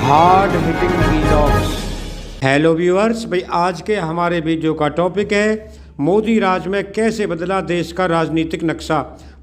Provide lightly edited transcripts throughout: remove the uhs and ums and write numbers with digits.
Hard hitting vlogs. Hello viewers, भाई आज के हमारे वीडियो का टॉपिक है मोदी राज में कैसे बदला देश का राजनीतिक नक्शा।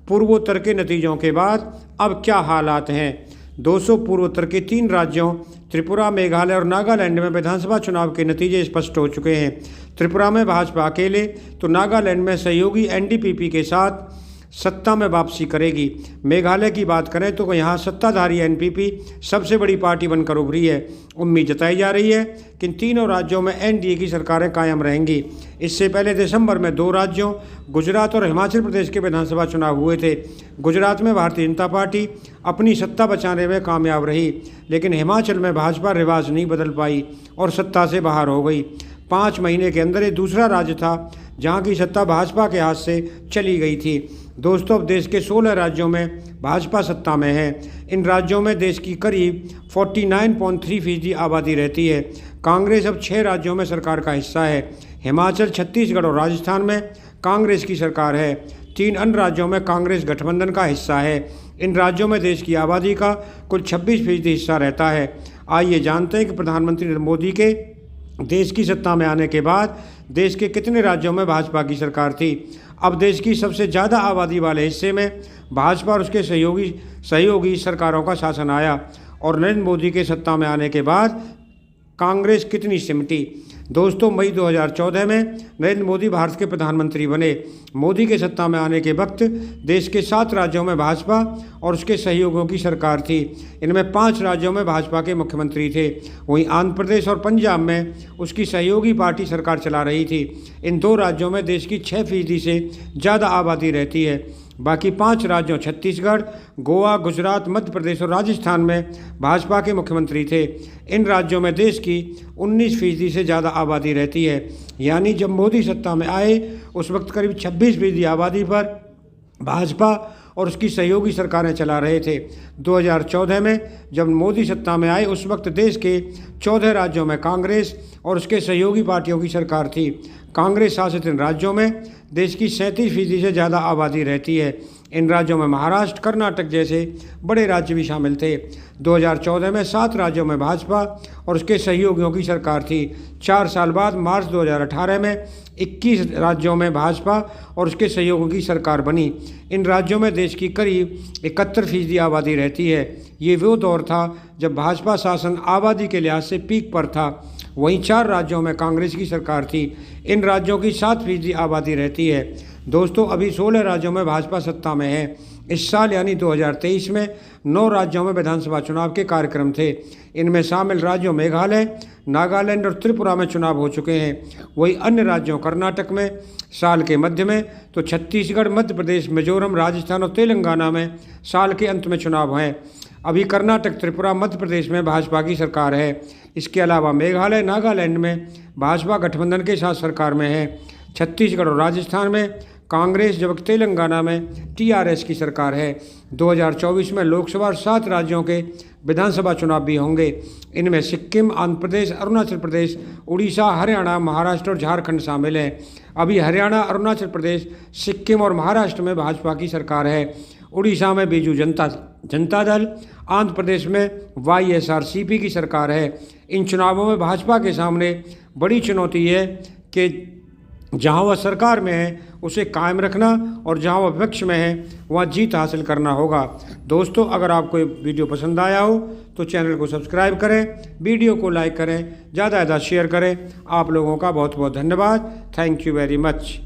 पूर्वोत्तर के नतीजों के बाद अब क्या हालात हैं। 200 पूर्वोत्तर के 3 राज्यों त्रिपुरा, मेघालय और नागालैंड में विधानसभा चुनाव के नतीजे स्पष्ट हो चुके हैं। त्रिपुरा में भाजपा अकेले तो नागालैंड में सहयोगी एनडीपीपी के साथ सत्ता में वापसी करेगी। मेघालय की बात करें तो यहाँ सत्ताधारी एनपीपी सबसे बड़ी पार्टी बनकर उभरी है। उम्मीद जताई जा रही है कि इन तीनों राज्यों में एनडीए की सरकारें कायम रहेंगी। इससे पहले दिसंबर में 2 राज्यों गुजरात और हिमाचल प्रदेश के विधानसभा चुनाव हुए थे। गुजरात में भारतीय जनता पार्टी अपनी सत्ता बचाने में कामयाब रही, लेकिन हिमाचल में भाजपा रिवाज नहीं बदल पाई और सत्ता से बाहर हो गई। 5 महीने के अंदर ये दूसरा राज्य था जहां की सत्ता भाजपा के हाथ से चली गई थी। दोस्तों, अब देश के 16 राज्यों में भाजपा सत्ता में है। इन राज्यों में देश की करीब 49.3% आबादी रहती है। कांग्रेस अब 6 राज्यों में सरकार का हिस्सा है। हिमाचल, छत्तीसगढ़ और राजस्थान में कांग्रेस की सरकार है। 3 अन्य राज्यों में कांग्रेस गठबंधन का हिस्सा है। इन राज्यों में देश की आबादी का कुल 26% हिस्सा रहता है। आइए जानते हैं कि प्रधानमंत्री नरेंद्र मोदी के देश की सत्ता में आने के बाद देश के कितने राज्यों में भाजपा की सरकार थी। अब देश की सबसे ज़्यादा आबादी वाले हिस्से में भाजपा और उसके सहयोगी सरकारों का शासन आया और नरेंद्र मोदी के सत्ता में आने के बाद कांग्रेस कितनी सिमटी। दोस्तों, मई 2014 में नरेंद्र मोदी भारत के प्रधानमंत्री बने। मोदी के सत्ता में आने के वक्त देश के 7 राज्यों में भाजपा और उसके सहयोगियों की सरकार थी। इनमें 5 राज्यों में भाजपा के मुख्यमंत्री थे। वहीं आंध्र प्रदेश और पंजाब में उसकी सहयोगी पार्टी सरकार चला रही थी। इन 2 राज्यों में देश की 6% से ज़्यादा आबादी रहती है। बाकी 5 राज्यों छत्तीसगढ़, गोवा, गुजरात, मध्य प्रदेश और राजस्थान में भाजपा के मुख्यमंत्री थे। इन राज्यों में देश की 19% से ज़्यादा आबादी रहती है। यानी जब मोदी सत्ता में आए उस वक्त करीब 26% आबादी पर भाजपा और उसकी सहयोगी सरकारें चला रहे थे। 2014 में जब मोदी सत्ता में आए उस वक्त देश के 14 राज्यों में कांग्रेस और उसके सहयोगी पार्टियों की सरकार थी। कांग्रेस शासित इन राज्यों में देश की 37% से ज़्यादा आबादी रहती है। इन राज्यों में महाराष्ट्र, कर्नाटक जैसे बड़े राज्य भी शामिल थे। 2014 में 7 राज्यों में भाजपा और उसके सहयोगियों की सरकार थी। 4 साल बाद मार्च 2018 में 21 राज्यों में भाजपा और उसके सहयोगियों की सरकार बनी। इन राज्यों में देश की करीब 71% आबादी रहती है। ये वो दौर था जब भाजपा शासन आबादी के लिहाज से पीक पर था। वहीं 4 राज्यों में कांग्रेस की सरकार थी। इन राज्यों की 7% आबादी रहती है। दोस्तों, अभी 16 राज्यों में भाजपा सत्ता में है। इस साल यानी 2023 में 9 राज्यों में विधानसभा चुनाव के कार्यक्रम थे। इनमें शामिल राज्यों मेघालय, नागालैंड और त्रिपुरा में चुनाव हो चुके हैं। वहीं अन्य राज्यों कर्नाटक में साल के मध्य में तो छत्तीसगढ़, मध्य प्रदेश, मिजोरम, राजस्थान और तेलंगाना में साल के अंत में चुनाव हैं। अभी कर्नाटक, त्रिपुरा, मध्य प्रदेश में भाजपा की सरकार है। इसके अलावा मेघालय, नागालैंड में भाजपा गठबंधन के साथ सरकार में है। छत्तीसगढ़ और राजस्थान में कांग्रेस, जबकि तेलंगाना में टीआरएस की सरकार है। 2024 में लोकसभा और 7 राज्यों के विधानसभा चुनाव भी होंगे। इनमें सिक्किम, आंध्र प्रदेश, अरुणाचल प्रदेश, उड़ीसा, हरियाणा, महाराष्ट्र और झारखंड शामिल हैं। अभी हरियाणा, अरुणाचल प्रदेश, सिक्किम और महाराष्ट्र में भाजपा की सरकार है। उड़ीसा में बीजू जनता दल, आंध्र प्रदेश में वाईएसआरसीपी की सरकार है। इन चुनावों में भाजपा के सामने बड़ी चुनौती है कि जहां वह सरकार में है उसे कायम रखना और जहां वह विपक्ष में है वहां जीत हासिल करना होगा। दोस्तों, अगर आपको ये वीडियो पसंद आया हो तो चैनल को सब्सक्राइब करें, वीडियो को लाइक करें, ज़्यादा से ज़्यादा शेयर करें। आप लोगों का बहुत बहुत धन्यवाद। Thank you very much.